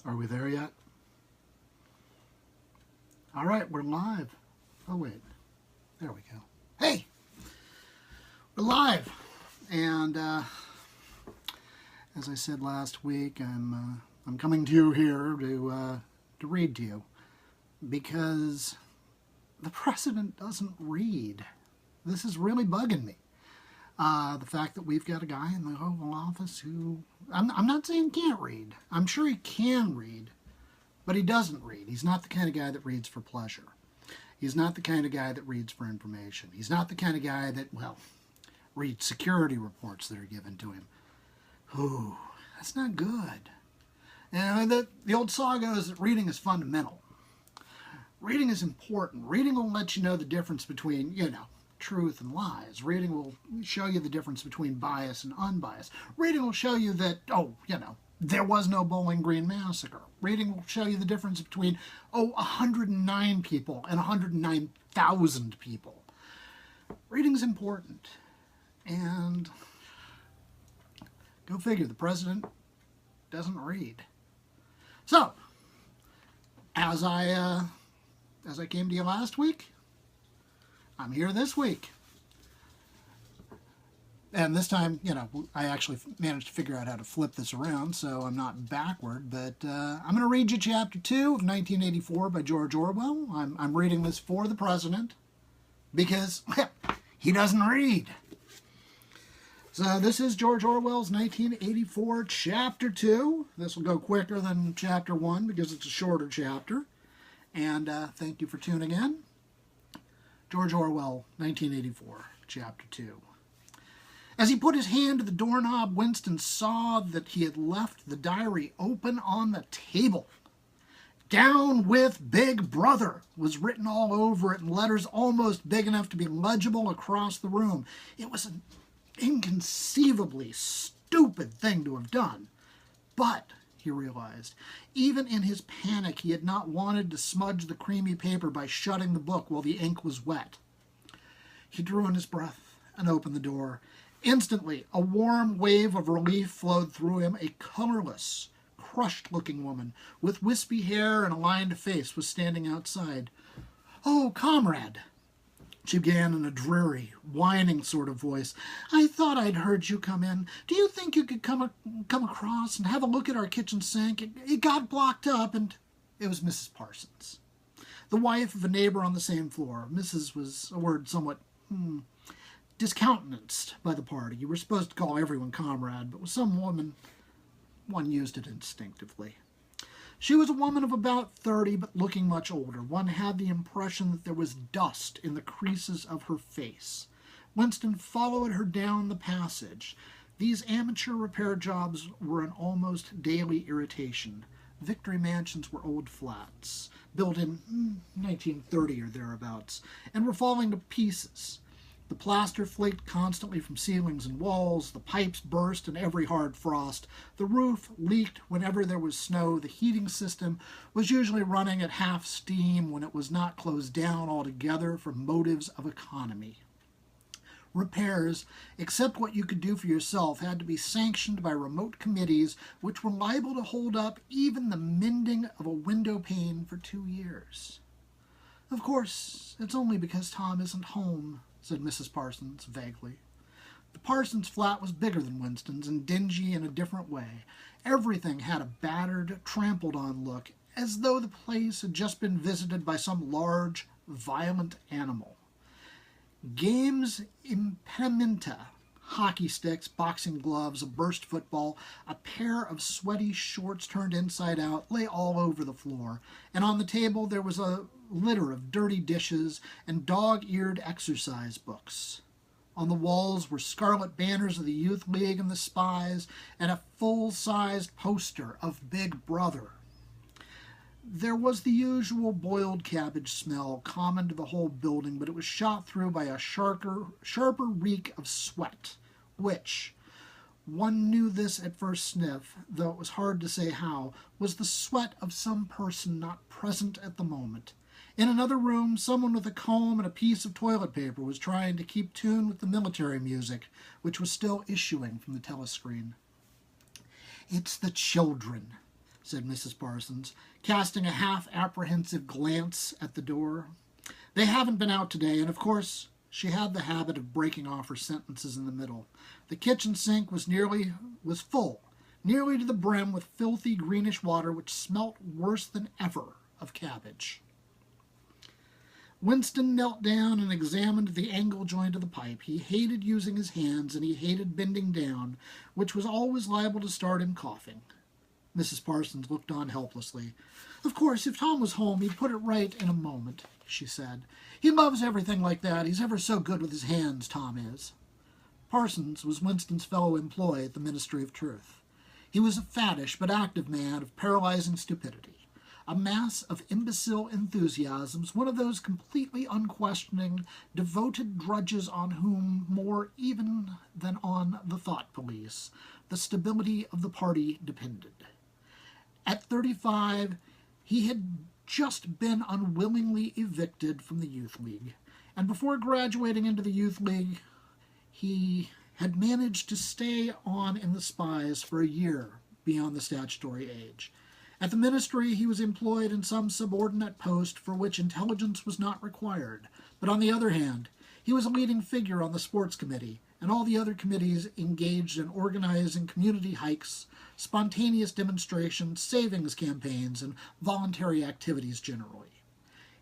Are we there yet? All right, we're live. Oh, wait. There we go. Hey! We're live. And as I said last week, I'm coming to you here to read to you because the president doesn't read. This is really bugging me. The fact that we've got a guy in the Oval Office who, I'm not saying can't read. I'm sure he can read, but he doesn't read. He's not the kind of guy that reads for pleasure. He's not the kind of guy that reads for information. He's not the kind of guy that, well, reads security reports that are given to him. Ooh, that's not good. And the old saw goes that reading is fundamental. Reading is important. Reading will let you know the difference between, truth and lies. Reading will show you the difference between bias and unbiased. Reading will show you that, there was no Bowling Green massacre. Reading will show you the difference between, 109 people and 109,000 people. Reading's important. And go figure, the president doesn't read. So, as I came to you last week, I'm here this week. And this time, I actually managed to figure out how to flip this around, so I'm not backward. But I'm going to read you Chapter 2 of 1984 by George Orwell. I'm reading this for the president because he doesn't read. So this is George Orwell's 1984 Chapter 2. This will go quicker than Chapter 1 because it's a shorter chapter. And thank you for tuning in. George Orwell, 1984, Chapter 2. As he put his hand to the doorknob, Winston saw that he had left the diary open on the table. "Down with Big Brother" was written all over it in letters almost big enough to be legible across the room. It was an inconceivably stupid thing to have done. But, he realized, even in his panic, he had not wanted to smudge the creamy paper by shutting the book while the ink was wet. He drew in his breath and opened the door. Instantly, a warm wave of relief flowed through him. A colorless, crushed-looking woman with wispy hair and a lined face was standing outside. "Oh, comrade," she began in a dreary, whining sort of voice. "I thought I'd heard you come in. Do you think you could come across and have a look at our kitchen sink? It got blocked up," and it was Mrs. Parsons, the wife of a neighbor on the same floor. Mrs. was a word somewhat discountenanced by the party. You were supposed to call everyone comrade, but with some woman, one used it instinctively. She was a woman of about 30, but looking much older. One had the impression that there was dust in the creases of her face. Winston followed her down the passage. These amateur repair jobs were an almost daily irritation. Victory Mansions were old flats, built in 1930 or thereabouts, and were falling to pieces. The plaster flaked constantly from ceilings and walls. The pipes burst in every hard frost. The roof leaked whenever there was snow. The heating system was usually running at half steam when it was not closed down altogether for motives of economy. Repairs, except what you could do for yourself, had to be sanctioned by remote committees which were liable to hold up even the mending of a window pane for 2 years. "Of course, it's only because Tom isn't home," said Mrs. Parsons vaguely. The Parsons flat was bigger than Winston's and dingy in a different way. Everything had a battered, trampled-on look, as though the place had just been visited by some large, violent animal. Games impedimenta, hockey sticks, boxing gloves, a burst football, a pair of sweaty shorts turned inside out lay all over the floor, and on the table there was a litter of dirty dishes and dog-eared exercise books. On the walls were scarlet banners of the Youth League and the Spies, and a full-sized poster of Big Brother. There was the usual boiled cabbage smell common to the whole building, but it was shot through by a sharper reek of sweat, which, one knew this at first sniff, though it was hard to say how, was the sweat of some person not present at the moment. In another room, someone with a comb and a piece of toilet paper was trying to keep tune with the military music, which was still issuing from the telescreen. "It's the children," said Mrs. Parsons, casting a half-apprehensive glance at the door. "They haven't been out today, and of course," she had the habit of breaking off her sentences in the middle, "the kitchen sink was full, nearly to the brim with filthy greenish water which smelt worse than ever of cabbage." Winston knelt down and examined the angle joint of the pipe. He hated using his hands, and he hated bending down, which was always liable to start him coughing. Mrs. Parsons looked on helplessly. "Of course, if Tom was home, he'd put it right in a moment," she said. "He loves everything like that. He's ever so good with his hands, Tom is." Parsons was Winston's fellow employee at the Ministry of Truth. He was a fattish but active man of paralyzing stupidity, a mass of imbecile enthusiasms, one of those completely unquestioning, devoted drudges on whom, more even than on the thought police, the stability of the party depended. At 35, he had just been unwillingly evicted from the Youth League, and before graduating into the Youth League, he had managed to stay on in the spies for a year beyond the statutory age. At the ministry, he was employed in some subordinate post for which intelligence was not required, but on the other hand, he was a leading figure on the sports committee and all the other committees engaged in organizing community hikes, spontaneous demonstrations, savings campaigns, and voluntary activities generally.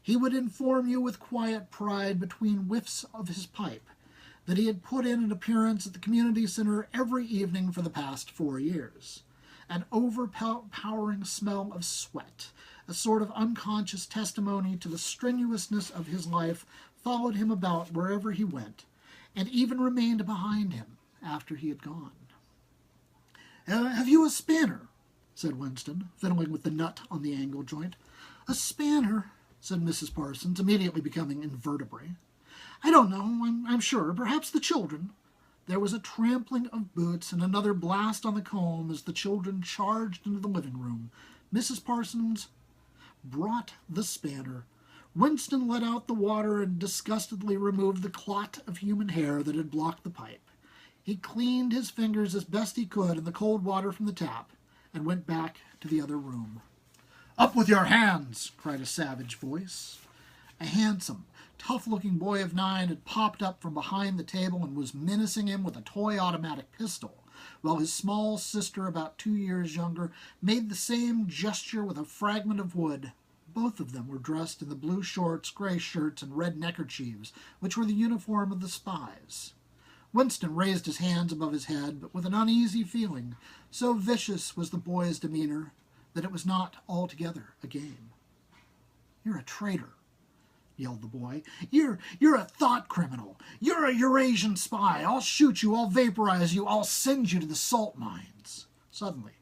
He would inform you with quiet pride between whiffs of his pipe that he had put in an appearance at the community center every evening for the past 4 years. An overpowering smell of sweat, a sort of unconscious testimony to the strenuousness of his life, followed him about wherever he went, and even remained behind him after he had gone. "Have you a spanner?" said Winston, fiddling with the nut on the angle joint. "A spanner?" said Mrs. Parsons, immediately becoming invertebrate. "I don't know, I'm sure. Perhaps the children." There was a trampling of boots and another blast on the comb as the children charged into the living room. Mrs. Parsons brought the spanner. Winston let out the water and disgustedly removed the clot of human hair that had blocked the pipe. He cleaned his fingers as best he could in the cold water from the tap and went back to the other room. "Up with your hands!" cried a savage voice. A handsome, tough-looking boy of 9 had popped up from behind the table and was menacing him with a toy automatic pistol, while his small sister, about 2 years younger, made the same gesture with a fragment of wood. Both of them were dressed in the blue shorts, gray shirts, and red neckerchiefs, which were the uniform of the spies. Winston raised his hands above his head, but with an uneasy feeling. So vicious was the boy's demeanor that it was not altogether a game. "You're a traitor," yelled the boy. You're a thought criminal. You're a Eurasian spy. I'll shoot you. I'll vaporize you. I'll send you to the salt mines." Suddenly,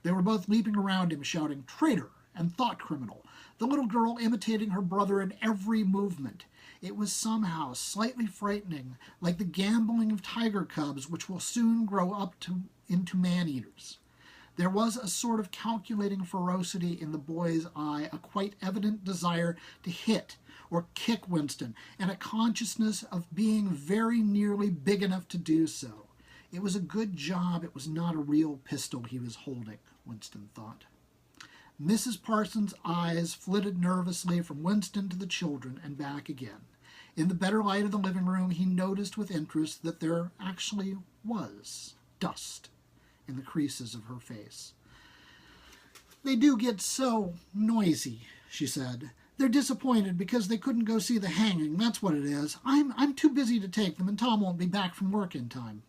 they were both leaping around him, shouting "traitor" and "thought criminal," the little girl imitating her brother in every movement. It was somehow slightly frightening, like the gambolling of tiger cubs which will soon grow up into man-eaters. There was a sort of calculating ferocity in the boy's eye, a quite evident desire to hit or kick Winston, and a consciousness of being very nearly big enough to do so. It was a good job it was not a real pistol he was holding, Winston thought. Mrs. Parsons' eyes flitted nervously from Winston to the children and back again. In the better light of the living room, he noticed with interest that there actually was dust in the creases of her face. "They do get so noisy," she said. "They're disappointed because they couldn't go see the hanging. That's what it is. I'm too busy to take them, and Tom won't be back from work in time."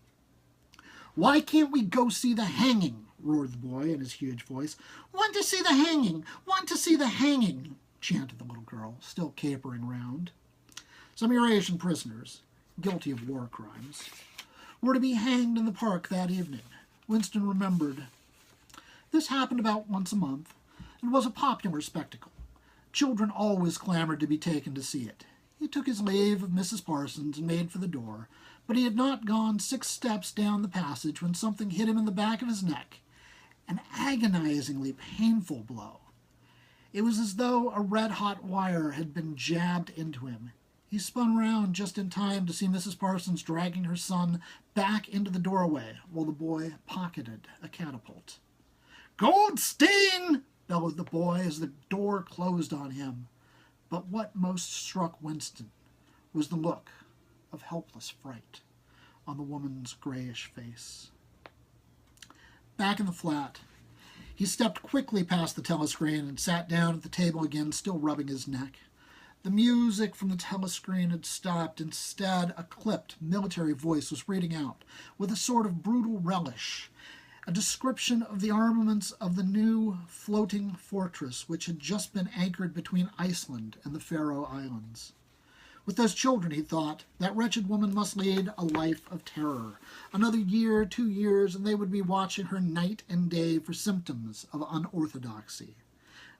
"Why can't we go see the hanging?" roared the boy in his huge voice. "Want to see the hanging! Want to see the hanging!" chanted the little girl, still capering round. Some Eurasian prisoners, guilty of war crimes, were to be hanged in the park that evening. Winston remembered. This happened about once a month, and was a popular spectacle. Children always clamored to be taken to see it. He took his leave of Mrs. Parsons and made for the door, but he had not gone 6 steps down the passage when something hit him in the back of his neck, an agonizingly painful blow. It was as though a red-hot wire had been jabbed into him. He spun round just in time to see Mrs. Parsons dragging her son back into the doorway while the boy pocketed a catapult. "Goldstein!" bellowed the boy as the door closed on him. But what most struck Winston was the look of helpless fright on the woman's grayish face. Back in the flat, he stepped quickly past the telescreen and sat down at the table again, still rubbing his neck. The music from the telescreen had stopped. Instead, a clipped military voice was reading out, with a sort of brutal relish, a description of the armaments of the new floating fortress which had just been anchored between Iceland and the Faroe Islands. With those children, he thought, that wretched woman must lead a life of terror. Another year, 2 years, and they would be watching her night and day for symptoms of unorthodoxy.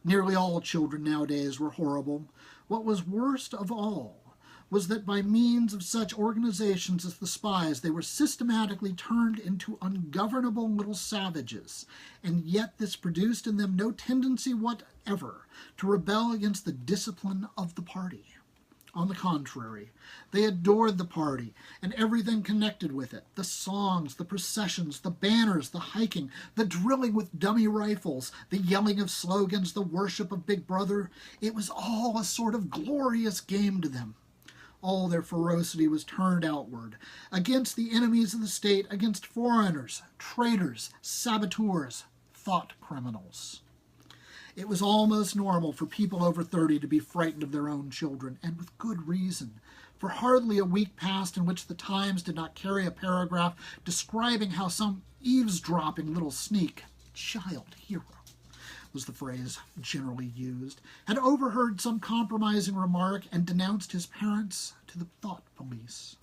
Nearly all children nowadays were horrible. What was worst of all was that by means of such organizations as the spies, they were systematically turned into ungovernable little savages, and yet this produced in them no tendency whatever to rebel against the discipline of the party. On the contrary, they adored the party and everything connected with it. The songs, the processions, the banners, the hiking, the drilling with dummy rifles, the yelling of slogans, the worship of Big Brother. It was all a sort of glorious game to them. All their ferocity was turned outward, against the enemies of the state, against foreigners, traitors, saboteurs, thought criminals. It was almost normal for people over 30 to be frightened of their own children, and with good reason, for hardly a week passed in which the Times did not carry a paragraph describing how some eavesdropping little sneak, child hero was the phrase generally used, had overheard some compromising remark and denounced his parents to the thought police.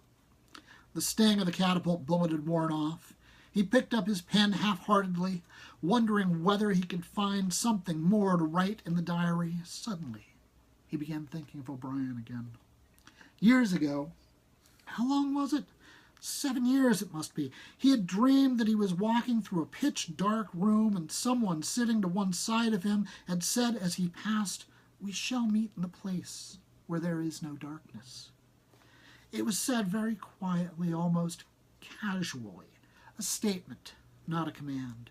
The sting of the catapult bullet had worn off. He picked up his pen half-heartedly, wondering whether he could find something more to write in the diary. Suddenly, he began thinking of O'Brien again. Years ago, how long was it? 7 years it must be. He had dreamed that he was walking through a pitch-dark room, and someone sitting to one side of him had said as he passed, "We shall meet in the place where there is no darkness." It was said very quietly, almost casually, a statement, not a command.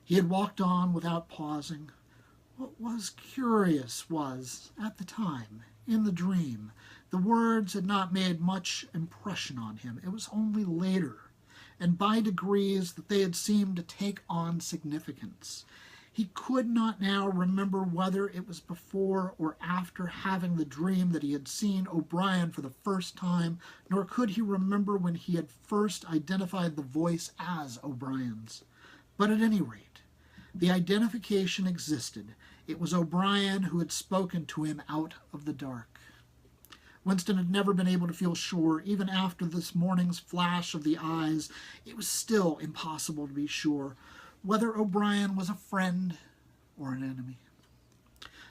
He had walked on without pausing. What was curious was, at the time, in the dream, the words had not made much impression on him. It was only later, and by degrees, that they had seemed to take on significance. He could not now remember whether it was before or after having the dream that he had seen O'Brien for the first time, nor could he remember when he had first identified the voice as O'Brien's. But at any rate, the identification existed. It was O'Brien who had spoken to him out of the dark. Winston had never been able to feel sure. Even after this morning's flash of the eyes, it was still impossible to be sure whether O'Brien was a friend or an enemy.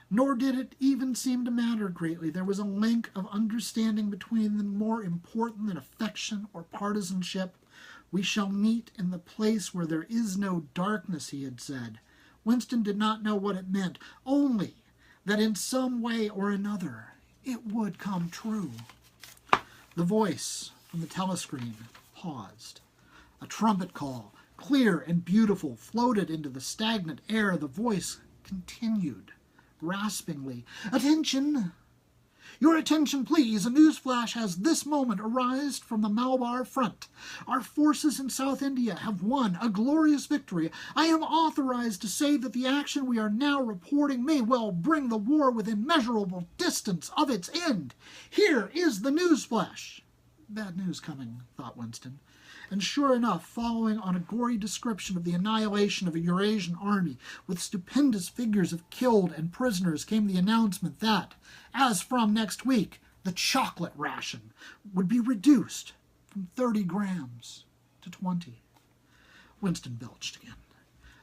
Nor did it even seem to matter greatly. There was a link of understanding between them more important than affection or partisanship. "We shall meet in the place where there is no darkness," he had said. Winston did not know what it meant, only that in some way or another it would come true. The voice from the telescreen paused. A trumpet call, clear and beautiful, floated into the stagnant air. The voice continued, raspingly. "Attention! Your attention, please. A news flash has this moment arisen from the Malabar front. Our forces in South India have won a glorious victory. I am authorized to say that the action we are now reporting may well bring the war within measurable distance of its end. Here is the news flash." Bad news coming, thought Winston. And sure enough, following on a gory description of the annihilation of a Eurasian army with stupendous figures of killed and prisoners, came the announcement that, as from next week, the chocolate ration would be reduced from 30 grams to 20. Winston belched again.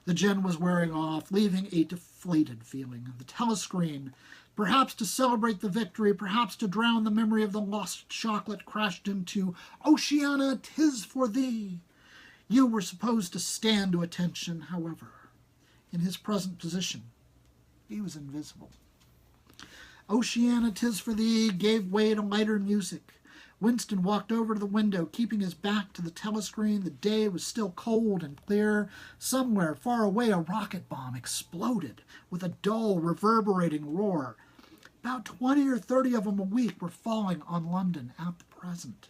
The gin was wearing off, leaving a deflated feeling. The telescreen, perhaps to celebrate the victory, perhaps to drown the memory of the lost chocolate, crashed into "Oceana, 'tis for thee." You were supposed to stand to attention, however. In his present position, he was invisible. "Oceana, 'tis for thee" gave way to lighter music. Winston walked over to the window, keeping his back to the telescreen. The day was still cold and clear. Somewhere far away, a rocket bomb exploded with a dull, reverberating roar. About 20 or 30 of them a week were falling on London at the present.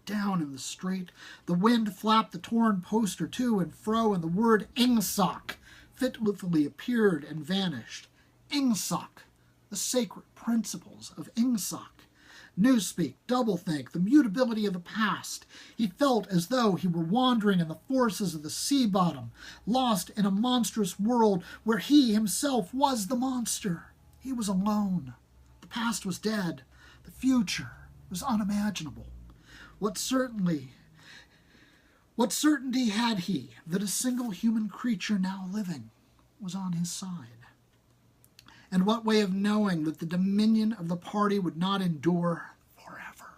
Down in the street, the wind flapped the torn poster to and fro, and the word Ingsoc fitfully appeared and vanished. Ingsoc, the sacred principles of Ingsoc. Newspeak, doublethink, the mutability of the past. He felt as though he were wandering in the forces of the sea bottom, lost in a monstrous world where he himself was the monster. He was alone. The past was dead. The future was unimaginable. What certainty had he that a single human creature now living was on his side? And what way of knowing that the dominion of the party would not endure forever?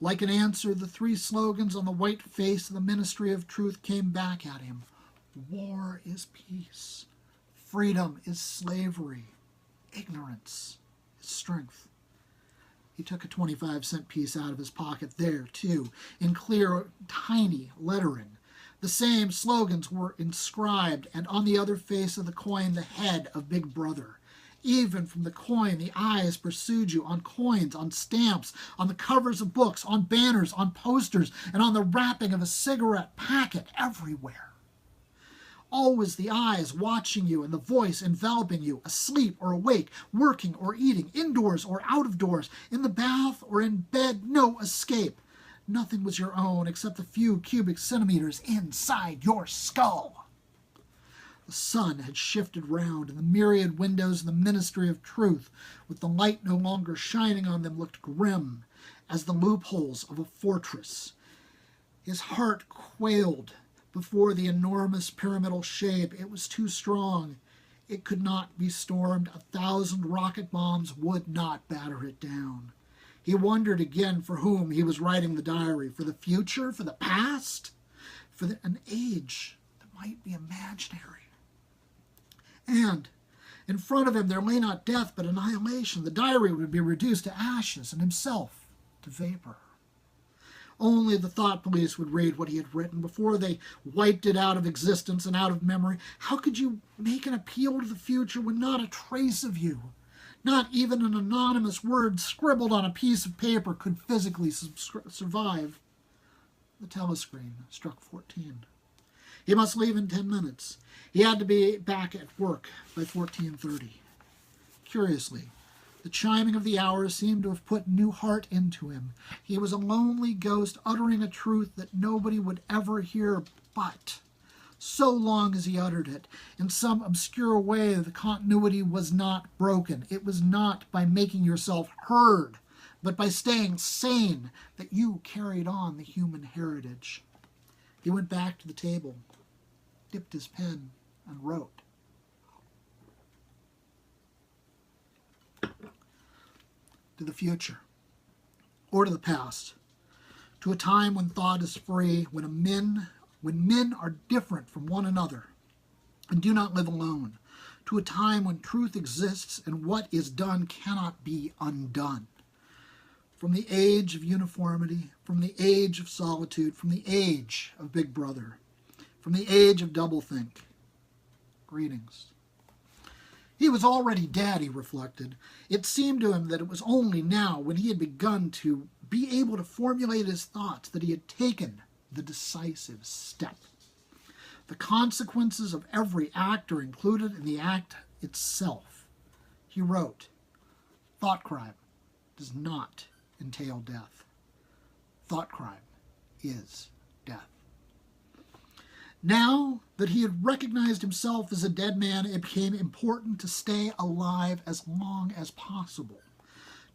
Like an answer, the three slogans on the white face of the Ministry of Truth came back at him. War is peace. Freedom is slavery. Ignorance is strength. He took a 25-cent piece out of his pocket there, too, in clear, tiny lettering. The same slogans were inscribed, and on the other face of the coin, the head of Big Brother. Even from the coin, the eyes pursued you, on coins, on stamps, on the covers of books, on banners, on posters, and on the wrapping of a cigarette packet, everywhere. Always the eyes watching you and the voice enveloping you, asleep or awake, working or eating, indoors or out of doors, in the bath or in bed, no escape. Nothing was your own except the few cubic centimeters inside your skull. The sun had shifted round, and the myriad windows of the Ministry of Truth, with the light no longer shining on them, looked grim as the loopholes of a fortress. His heart quailed before the enormous pyramidal shape. It was too strong. It could not be stormed. 1,000 rocket bombs would not batter it down. He wondered again for whom he was writing the diary. For the future? For the past? For an age that might be imaginary. And in front of him there lay not death but annihilation. The diary would be reduced to ashes and himself to vapor. Only the thought police would read what he had written before they wiped it out of existence and out of memory. How could you make an appeal to the future when not a trace of you, not even an anonymous word scribbled on a piece of paper, could physically survive? The telescreen struck 14. He must leave in 10 minutes. He had to be back at work by 14:30. Curiously, the chiming of the hours seemed to have put new heart into him. He was a lonely ghost uttering a truth that nobody would ever hear, but so long as he uttered it, in some obscure way the continuity was not broken. It was not by making yourself heard, but by staying sane, that you carried on the human heritage. He went back to the table, dipped his pen, and wrote. To the future, or to the past, to a time when thought is free, when men are different from one another and do not live alone, to a time when truth exists and what is done cannot be undone. From the age of uniformity, from the age of solitude, from the age of Big Brother, from the age of doublethink, greetings. He was already dead, he reflected. It seemed to him that it was only now, when he had begun to be able to formulate his thoughts, that he had taken the decisive step. The consequences of every act are included in the act itself. He wrote, "Thought crime does not entail death. Thought crime is death." Now that he had recognized himself as a dead man, it became important to stay alive as long as possible.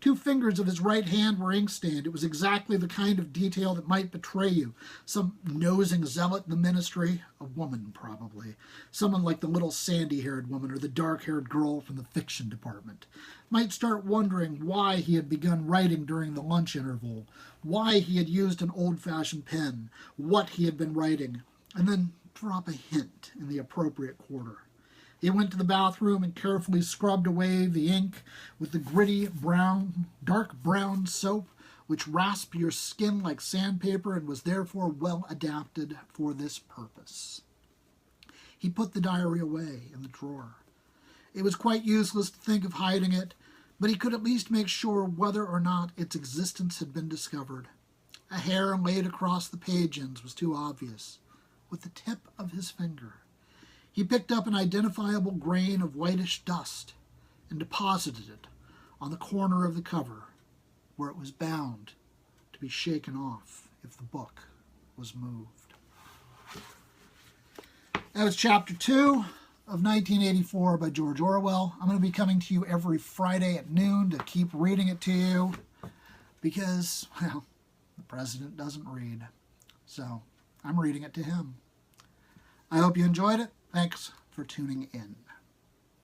2 fingers of his right hand were ink-stained. It was exactly the kind of detail that might betray you. Some nosing zealot in the ministry, a woman probably, someone like the little sandy-haired woman or the dark-haired girl from the fiction department, might start wondering why he had begun writing during the lunch interval, why he had used an old-fashioned pen, what he had been writing, and then drop a hint in the appropriate quarter. He went to the bathroom and carefully scrubbed away the ink with the gritty dark brown soap, which rasped your skin like sandpaper and was therefore well adapted for this purpose. He put the diary away in the drawer. It was quite useless to think of hiding it, but he could at least make sure whether or not its existence had been discovered. A hair laid across the page ends was too obvious. With the tip of his finger, he picked up an identifiable grain of whitish dust and deposited it on the corner of the cover, where it was bound to be shaken off if the book was moved. That was Chapter 2 of 1984 by George Orwell. I'm going to be coming to you every Friday at noon to keep reading it to you because, well, the president doesn't read. So I'm reading it to him. I hope you enjoyed it. Thanks for tuning in.